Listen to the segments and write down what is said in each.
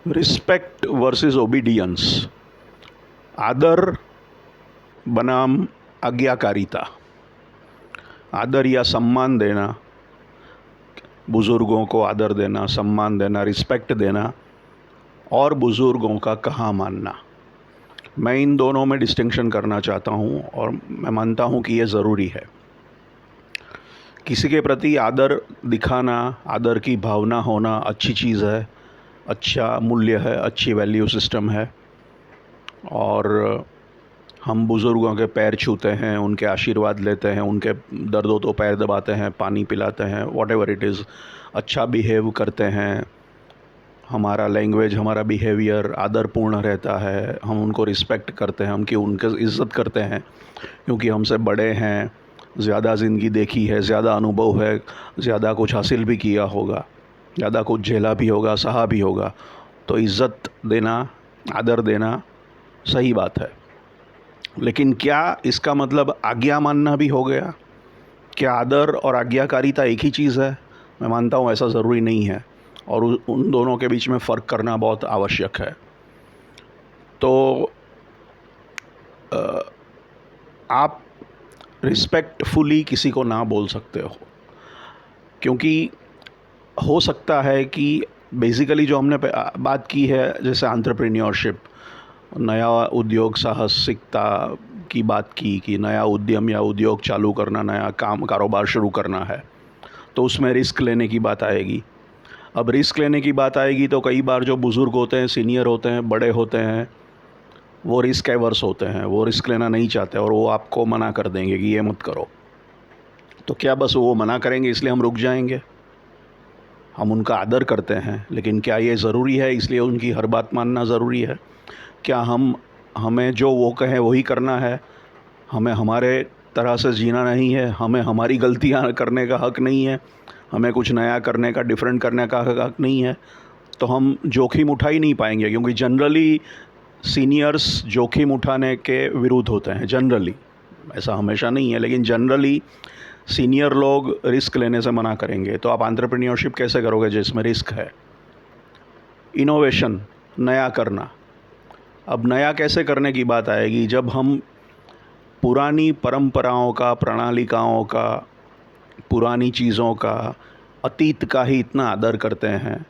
Respect versus obedience. आदर बनाम आज्ञाकारिता। आदर या सम्मान देना, बुज़ुर्गों को आदर देना, सम्मान देना, रिस्पेक्ट देना और बुज़ुर्गों का कहा मानना। मैं इन दोनों में डिस्टिंक्शन करना चाहता हूँ और मैं मानता हूँ कि ये ज़रूरी है। किसी के प्रति आदर दिखाना, आदर की भावना होना अच्छी चीज़ है, अच्छा मूल्य है, अच्छी वैल्यू सिस्टम है। और हम बुज़ुर्गों के पैर छूते हैं, उनके आशीर्वाद लेते हैं, उनके दर्द हो तो पैर दबाते हैं, पानी पिलाते हैं, व्हाटएवर इट इज़, अच्छा बिहेव करते हैं। हमारा लैंग्वेज, हमारा बिहेवियर आदरपूर्ण रहता है, हम उनको रिस्पेक्ट करते हैं, हम कि उनकी इज़्ज़त करते हैं क्योंकि हमसे बड़े हैं, ज़्यादा ज़िंदगी देखी है, ज़्यादा अनुभव है, ज़्यादा कुछ हासिल भी किया होगा, ज़्यादा कुछ झेला भी होगा, सहा भी होगा। तो इज़्ज़त देना, आदर देना सही बात है। लेकिन क्या इसका मतलब आज्ञा मानना भी हो गया? क्या आदर और आज्ञाकारिता एक ही चीज़ है? मैं मानता हूँ ऐसा ज़रूरी नहीं है और उन दोनों के बीच में फ़र्क करना बहुत आवश्यक है। तो आप रिस्पेक्टफुली किसी को ना बोल सकते हो, क्योंकि हो सकता है कि बेसिकली जो हमने बात की है, जैसे एंटरप्रेन्योरशिप, नया उद्योग साहसिकता की बात की कि नया उद्यम या उद्योग चालू करना, नया कारोबार शुरू करना है, तो उसमें रिस्क लेने की बात आएगी। अब रिस्क लेने की बात आएगी तो कई बार जो बुज़ुर्ग होते हैं, सीनियर होते हैं, बड़े होते हैं, वो रिस्क एवर्स होते हैं, वो रिस्क लेना नहीं चाहते और वो आपको मना कर देंगे कि ये मत करो। तो क्या बस वो मना करेंगे इसलिए हम रुक जाएंगे? हम उनका आदर करते हैं, लेकिन क्या ये ज़रूरी है इसलिए उनकी हर बात मानना ज़रूरी है? क्या हमें जो वो कहें वही करना है? हमें हमारे तरह से जीना नहीं है? हमें हमारी गलतियां करने का हक नहीं है? हमें कुछ नया करने का, डिफरेंट करने का हक नहीं है? तो हम जोखिम उठा ही नहीं पाएंगे, क्योंकि जनरली सीनियर्स जोखिम उठाने के विरुद्ध होते हैं। जनरली, ऐसा हमेशा नहीं है, लेकिन जनरली सीनियर लोग रिस्क लेने से मना करेंगे। तो आप एंटरप्रेन्योरशिप कैसे करोगे जिसमें रिस्क है? इनोवेशन, नया करना। अब नया कैसे करने की बात आएगी जब हम पुरानी परंपराओं का, प्रणालिकाओं का, पुरानी चीज़ों का, अतीत का ही इतना आदर करते हैं,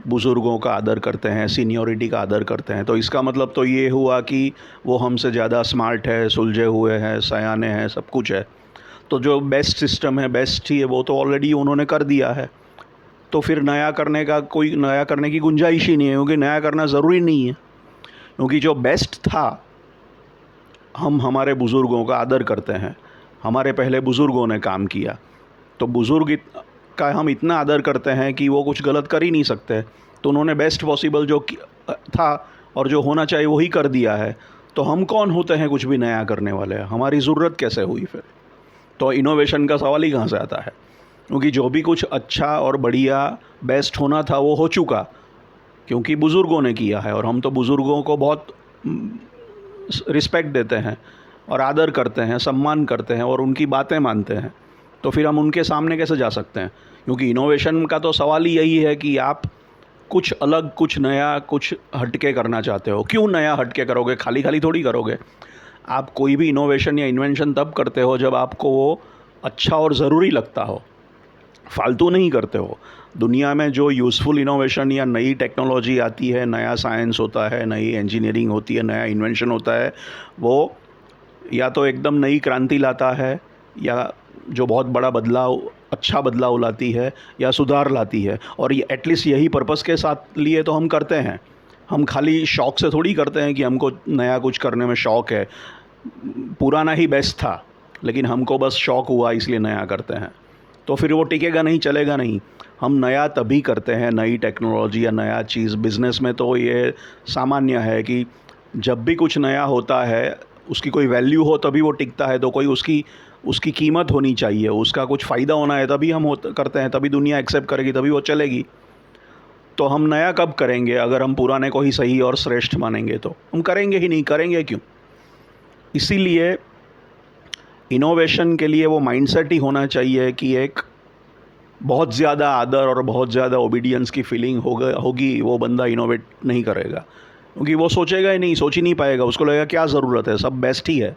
बुज़ुर्गों का आदर करते हैं, सीनियरिटी का आदर करते हैं। तो इसका मतलब तो ये हुआ कि वो हमसे ज़्यादा स्मार्ट है, सुलझे हुए हैं, सयाने हैं, सब कुछ है। तो जो बेस्ट सिस्टम है, बेस्ट ही है, वो तो ऑलरेडी उन्होंने कर दिया है। तो फिर नया करने की गुंजाइश ही नहीं है, क्योंकि नया करना ज़रूरी नहीं है, क्योंकि जो बेस्ट था, हम हमारे बुज़ुर्गों का आदर करते हैं, हमारे पहले बुज़ुर्गों ने काम किया। तो का हम इतना आदर करते हैं कि वो कुछ गलत कर ही नहीं सकते। तो उन्होंने बेस्ट पॉसिबल जो था और जो होना चाहिए वही कर दिया है। तो हम कौन होते हैं कुछ भी नया करने वाले? हमारी ज़रूरत कैसे हुई फिर? तो इनोवेशन का सवाल ही कहाँ से आता है? क्योंकि जो भी कुछ अच्छा और बढ़िया बेस्ट होना था वो हो चुका, क्योंकि बुज़ुर्गों ने किया है। और हम तो बुज़ुर्गों को बहुत रिस्पेक्ट देते हैं और आदर करते हैं, सम्मान करते हैं और उनकी बातें मानते हैं। तो फिर हम उनके सामने कैसे जा सकते हैं? क्योंकि इनोवेशन का तो सवाल ही यही है कि आप कुछ अलग, कुछ नया, कुछ हटके करना चाहते हो। क्यों नया हटके करोगे? खाली खाली थोड़ी करोगे। आप कोई भी इनोवेशन या इन्वेंशन तब करते हो जब आपको वो अच्छा और ज़रूरी लगता हो, फालतू नहीं करते हो। दुनिया में जो यूज़फुल इनोवेशन या नई टेक्नोलॉजी आती है, नया साइंस होता है, नई इंजीनियरिंग होती है, नया इन्वेंशन होता है, वो या तो एकदम नई क्रांति लाता है, या जो बहुत बड़ा बदलाव, अच्छा बदलाव लाती है, या सुधार लाती है। और ये एटलीस्ट यही पर्पस के साथ लिए तो हम करते हैं। हम खाली शौक़ से थोड़ी करते हैं कि हमको नया कुछ करने में शौक़ है। पुराना ही बेस्ट था, लेकिन हमको बस शौक़ हुआ इसलिए नया करते हैं। तो फिर वो टिकेगा नहीं, चलेगा नहीं। हम नया तभी करते हैं, नई टेक्नोलॉजी या नया चीज़। बिज़नेस में तो ये सामान्य है कि जब भी कुछ नया होता है, उसकी कोई वैल्यू हो तभी वो टिकता है। तो कोई उसकी उसकी कीमत होनी चाहिए, उसका कुछ फ़ायदा होना है, तभी हम करते हैं, तभी दुनिया एक्सेप्ट करेगी, तभी वो चलेगी। तो हम नया कब करेंगे अगर हम पुराने को ही सही और श्रेष्ठ मानेंगे? तो हम करेंगे ही नहीं। करेंगे क्यों? इसीलिए इनोवेशन के लिए वो माइंडसेट ही होना चाहिए कि एक बहुत ज़्यादा आदर और बहुत ज़्यादा ओबीडियंस की फीलिंग होगी, वो बंदा इनोवेट नहीं करेगा, क्योंकि वो सोचेगा ही नहीं, सोच ही नहीं पाएगा, उसको लगेगा क्या ज़रूरत है, सब बेस्ट ही है।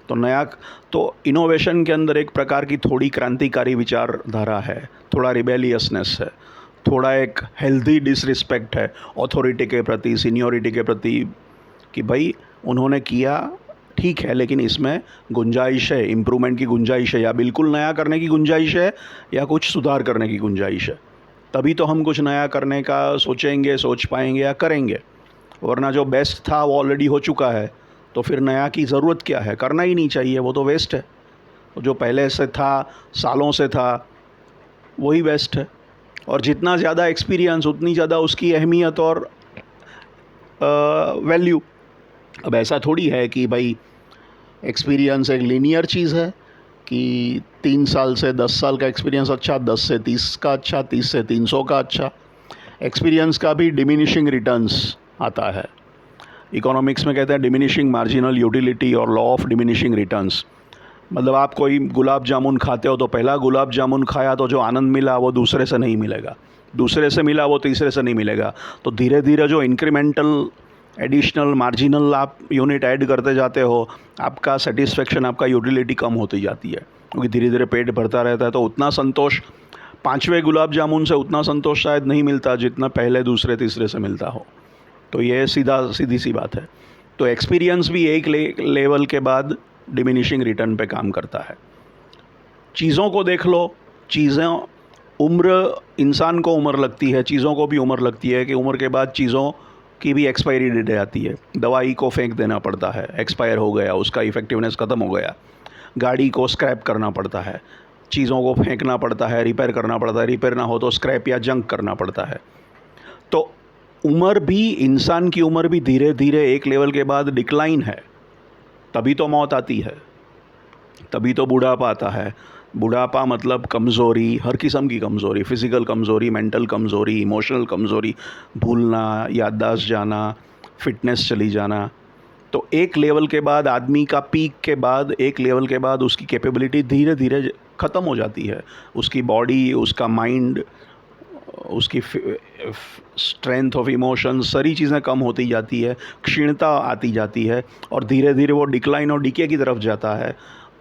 तो तो इनोवेशन के अंदर एक प्रकार की थोड़ी क्रांतिकारी विचारधारा है, थोड़ा रिबेलियसनेस है, थोड़ा एक हेल्दी डिसरिस्पेक्ट है अथॉरिटी के प्रति, सीनियोरिटी के प्रति, कि भाई उन्होंने किया ठीक है, लेकिन इसमें गुंजाइश है, इम्प्रूवमेंट की गुंजाइश है, या बिल्कुल नया करने की गुंजाइश है, या कुछ सुधार करने की गुंजाइश है। तभी तो हम कुछ नया करने का सोचेंगे, सोच पाएंगे या करेंगे, वरना जो बेस्ट था वो ऑलरेडी हो चुका है, तो फिर नया की ज़रूरत क्या है, करना ही नहीं चाहिए, वो तो वेस्ट है। जो पहले से था, सालों से था, वही बेस्ट है। और जितना ज़्यादा एक्सपीरियंस उतनी ज़्यादा उसकी अहमियत और वैल्यू। अब ऐसा थोड़ी है कि भाई एक्सपीरियंस एक लीनियर चीज़ है कि 3 साल से 10 साल का एक्सपीरियंस अच्छा, 10 से 30 का अच्छा, 30 से 300 का अच्छा। एक्सपीरियंस का भी डिमिनिशिंग रिटर्न्स आता है। इकोनॉमिक्स में कहते हैं डिमिनिशिंग मार्जिनल यूटिलिटी और लॉ ऑफ डिमिनिशिंग रिटर्न्स। मतलब आप कोई गुलाब जामुन खाते हो तो पहला गुलाब जामुन खाया तो जो आनंद मिला वो दूसरे से नहीं मिलेगा, दूसरे से मिला वो तीसरे से नहीं मिलेगा। तो धीरे धीरे जो इंक्रीमेंटल एडिशनल मार्जिनल आप यूनिट ऐड करते जाते हो, आपका सेटिस्फेक्शन, आपका यूटिलिटी कम होती जाती है, क्योंकि धीरे धीरे पेट भरता रहता है। तो उतना संतोष 5वें गुलाब जामुन से उतना संतोष शायद नहीं मिलता जितना पहले, दूसरे, तीसरे से मिलता हो। तो ये सीधी सी बात है। तो एक्सपीरियंस भी एक लेवल के बाद डिमिनिशिंग रिटर्न पे काम करता है। चीज़ों को देख लो, चीज़ें, उम्र, इंसान को उम्र लगती है, चीज़ों को भी उम्र लगती है कि उम्र के बाद चीज़ों की भी एक्सपायरी डेट आती है। दवाई को फेंक देना पड़ता है, एक्सपायर हो गया, उसका इफ़ेक्टिवनेस ख़त्म हो गया। गाड़ी को स्क्रैप करना पड़ता है, चीज़ों को फेंकना पड़ता है, रिपेयर करना पड़ता है, रिपेयर ना हो तो स्क्रैप या जंक करना पड़ता है। तो उम्र भी, इंसान की उम्र भी धीरे धीरे एक लेवल के बाद डिक्लाइन है, तभी तो मौत आती है, तभी तो बुढ़ापा आता है। बुढ़ापा मतलब कमज़ोरी, हर किस्म की कमज़ोरी, फिज़िकल कमज़ोरी, मेंटल कमज़ोरी, इमोशनल कमज़ोरी, भूलना, याददाश्त जाना, फिटनेस चली जाना। तो एक लेवल के बाद आदमी का, पीक के बाद एक लेवल के बाद उसकी कैपेबिलिटी धीरे धीरे ख़त्म हो जाती है। उसकी बॉडी, उसका माइंड, उसकी स्ट्रेंथ ऑफ इमोशन, सारी चीज़ें कम होती जाती है, क्षीणता आती जाती है, और धीरे धीरे वो डिक्लाइन और डीके की तरफ जाता है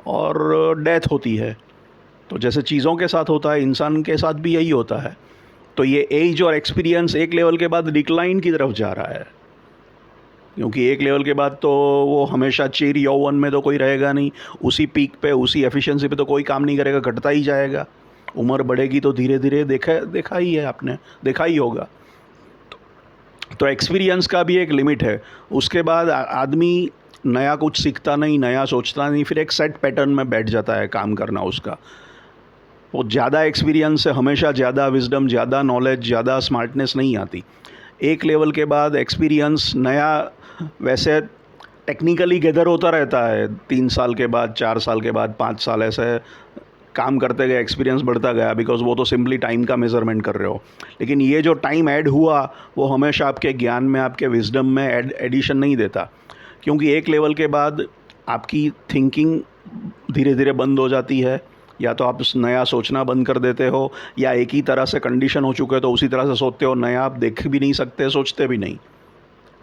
और डेथ होती है। तो जैसे चीज़ों के साथ होता है, इंसान के साथ भी यही होता है। तो ये एज और एक्सपीरियंस एक लेवल के बाद डिक्लाइन की तरफ जा रहा है, क्योंकि एक लेवल के बाद तो वो हमेशा चिर यौवन में तो कोई रहेगा नहीं, उसी पीक पे, उसी एफिशिएंसी पे तो कोई काम नहीं करेगा, घटता ही जाएगा। उम्र बढ़ेगी तो धीरे धीरे देखा ही है आपने, देखा ही होगा। तो एक्सपीरियंस का भी एक लिमिट है। उसके बाद आदमी नया कुछ सीखता नहीं, नया सोचता नहीं, फिर एक सेट पैटर्न में बैठ जाता है काम करना उसका। वो ज़्यादा एक्सपीरियंस से हमेशा ज़्यादा विजडम, ज़्यादा नॉलेज, ज़्यादा स्मार्टनेस नहीं आती। एक लेवल के बाद एक्सपीरियंस नया वैसे टेक्निकली गैदर होता रहता है, 3 साल के बाद, 4 साल के बाद, 5 साल, ऐसे काम करते गए एक्सपीरियंस बढ़ता गया, बिकॉज वो तो सिंपली टाइम का मेजरमेंट कर रहे हो। लेकिन ये जो टाइम ऐड हुआ वो हमेशा आपके ज्ञान में, आपके विजडम में एडिशन नहीं देता, क्योंकि एक लेवल के बाद आपकी थिंकिंग धीरे धीरे बंद हो जाती है। या तो आप नया सोचना बंद कर देते हो, या एक ही तरह से कंडीशन हो चुके हो तो उसी तरह से सोचते हो, नया आप देख भी नहीं सकते, सोचते भी नहीं।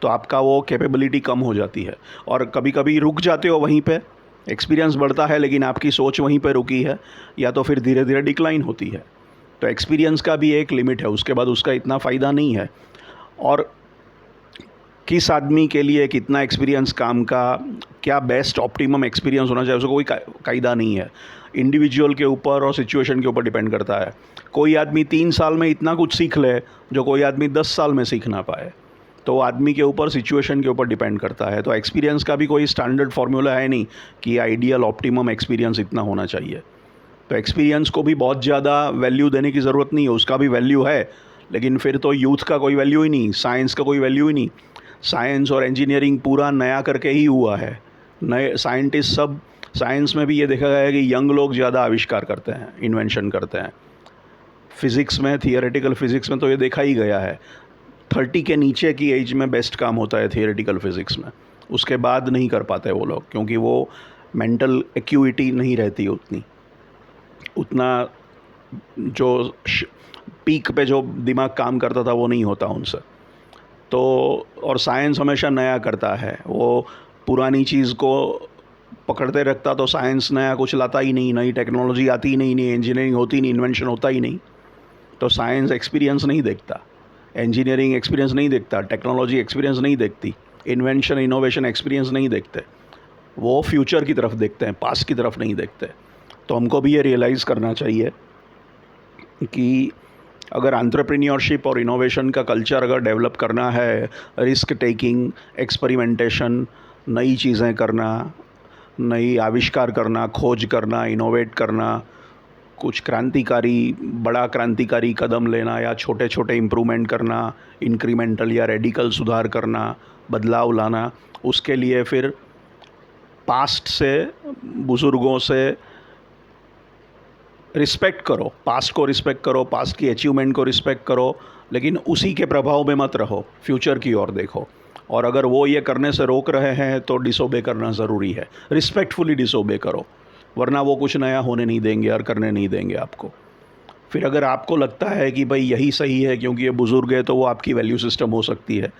तो आपका वो कैपेबिलिटी कम हो जाती है, और कभी कभी रुक जाते हो वहीं पे। एक्सपीरियंस बढ़ता है लेकिन आपकी सोच वहीं पे रुकी है, या तो फिर धीरे धीरे डिक्लाइन होती है। तो एक्सपीरियंस का भी एक लिमिट है, उसके बाद उसका इतना फ़ायदा नहीं है। और किस आदमी के लिए कितना एक्सपीरियंस काम का, क्या बेस्ट ऑप्टिमम एक्सपीरियंस होना चाहिए, उसका कोई कायदा नहीं है। इंडिविजुअल के ऊपर और सिचुएशन के ऊपर डिपेंड करता है। कोई आदमी 3 साल में इतना कुछ सीख ले जो कोई आदमी 10 साल में सीख ना पाए, तो आदमी के ऊपर, सिचुएशन के ऊपर डिपेंड करता है। तो एक्सपीरियंस का भी कोई स्टैंडर्ड फार्मूला है नहीं कि आइडियल ऑप्टिमम एक्सपीरियंस इतना होना चाहिए। तो एक्सपीरियंस को भी बहुत ज़्यादा वैल्यू देने की ज़रूरत नहीं है, उसका भी वैल्यू है, लेकिन फिर तो यूथ का कोई वैल्यू ही नहीं, साइंस का कोई वैल्यू ही नहीं। साइंस और इंजीनियरिंग पूरा नया करके ही हुआ है। नए साइंटिस्ट सब, साइंस में भी ये देखा गया है कि यंग लोग ज़्यादा आविष्कार करते हैं, इन्वेंशन करते हैं। फिज़िक्स में, थियोरेटिकल फिज़िक्स में तो ये देखा ही गया है, 30 के नीचे की एज में बेस्ट काम होता है थियोरेटिकल फिज़िक्स में। उसके बाद नहीं कर पाते वो लोग, क्योंकि वो मेंटल एक्यूइटी नहीं रहती उतना जो पीक पे जो दिमाग काम करता था वो नहीं होता उनसे। तो और साइंस हमेशा नया करता है, वो पुरानी चीज़ को पकड़ते रखता तो साइंस नया कुछ लाता ही नहीं, नई टेक्नोलॉजी आती ही नहीं, नई इंजीनियरिंग होती नहीं, इन्वेंशन होता ही नहीं। तो साइंस एक्सपीरियंस नहीं देखता, इंजीनियरिंग एक्सपीरियंस नहीं देखता, टेक्नोलॉजी एक्सपीरियंस नहीं देखती, इन्वेंशन इनोवेशन एक्सपीरियंस नहीं देखते। वो फ्यूचर की तरफ देखते हैं, पास्ट की तरफ नहीं देखते। तो हमको भी ये रियलाइज़ करना चाहिए कि अगर एंटरप्रेन्योरशिप और इनोवेशन का कल्चर अगर डेवलप करना है, रिस्क टेकिंग, एक्सपेरिमेंटेशन, नई चीज़ें करना, नई आविष्कार करना, खोज करना, इनोवेट करना, कुछ क्रांतिकारी, बड़ा क्रांतिकारी कदम लेना या छोटे छोटे इम्प्रूवमेंट करना, इंक्रीमेंटल या रेडिकल सुधार करना, बदलाव लाना, उसके लिए फिर पास्ट से, बुज़ुर्गों से रिस्पेक्ट करो, पास्ट को रिस्पेक्ट करो, पास्ट की अचीवमेंट को रिस्पेक्ट करो, लेकिन उसी के प्रभाव में मत रहो, फ्यूचर की ओर देखो। और अगर वो ये करने से रोक रहे हैं तो डिसोबे करना ज़रूरी है, रिस्पेक्टफुली डिसोबे करो, वरना वो कुछ नया होने नहीं देंगे और करने नहीं देंगे आपको। फिर अगर आपको लगता है कि भाई यही सही है क्योंकि ये बुज़ुर्ग है, तो वो आपकी वैल्यू सिस्टम हो सकती है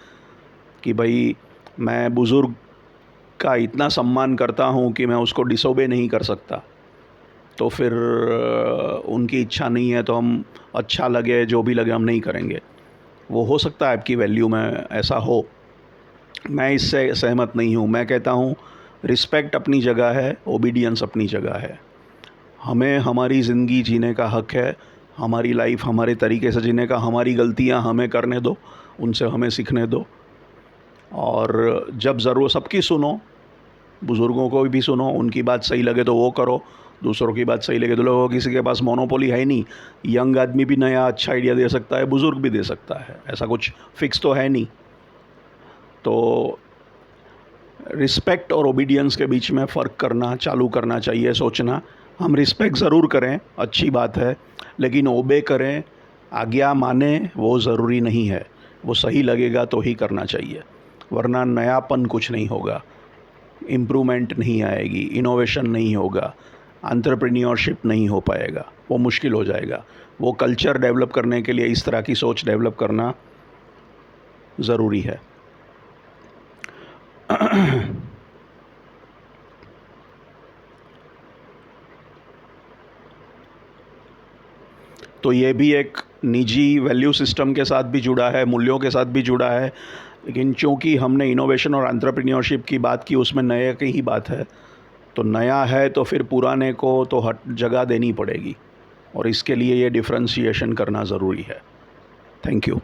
कि भाई मैं बुज़ुर्ग का इतना सम्मान करता हूँ कि मैं उसको डिसोबे नहीं कर सकता। तो फिर उनकी इच्छा नहीं है तो हम, अच्छा लगे जो भी लगे, हम नहीं करेंगे। वो हो सकता है आपकी वैल्यू में ऐसा हो, मैं इससे सहमत नहीं हूँ। मैं कहता हूँ रिस्पेक्ट अपनी जगह है, ओबीडियंस अपनी जगह है। हमें हमारी ज़िंदगी जीने का हक़ है, हमारी लाइफ हमारे तरीके से जीने का। हमारी गलतियाँ हमें करने दो, उनसे हमें सीखने दो। और जब ज़रूर सबकी सुनो, बुज़ुर्गों को भी सुनो, उनकी बात सही लगे तो वो करो, दूसरों की बात सही लगे तो लोगों, किसी के पास मोनोपोली है नहीं। यंग आदमी भी नया अच्छा आइडिया दे सकता है, बुज़ुर्ग भी दे सकता है, ऐसा कुछ फिक्स तो है नहीं। तो रिस्पेक्ट और ओबीडियंस के बीच में फ़र्क करना चालू करना चाहिए, सोचना। हम रिस्पेक्ट ज़रूर करें, अच्छी बात है, लेकिन ओबे करें, आज्ञा माने, वो ज़रूरी नहीं है। वो सही लगेगा तो ही करना चाहिए, वरना नयापन कुछ नहीं होगा, इम्प्रूवमेंट नहीं आएगी, इनोवेशन नहीं होगा, एंटरप्रेन्योरशिप नहीं हो पाएगा, वो मुश्किल हो जाएगा। वो कल्चर डेवलप करने के लिए इस तरह की सोच डेवलप करना ज़रूरी है। तो ये भी एक निजी वैल्यू सिस्टम के साथ भी जुड़ा है, मूल्यों के साथ भी जुड़ा है। लेकिन चूँकि हमने इनोवेशन और एंटरप्रेन्योरशिप की बात की, उसमें नए की ही बात है, तो नया है तो फिर पुराने को तो हट जगह देनी पड़ेगी, और इसके लिए ये डिफ़रेंशिएशन करना ज़रूरी है। Thank you.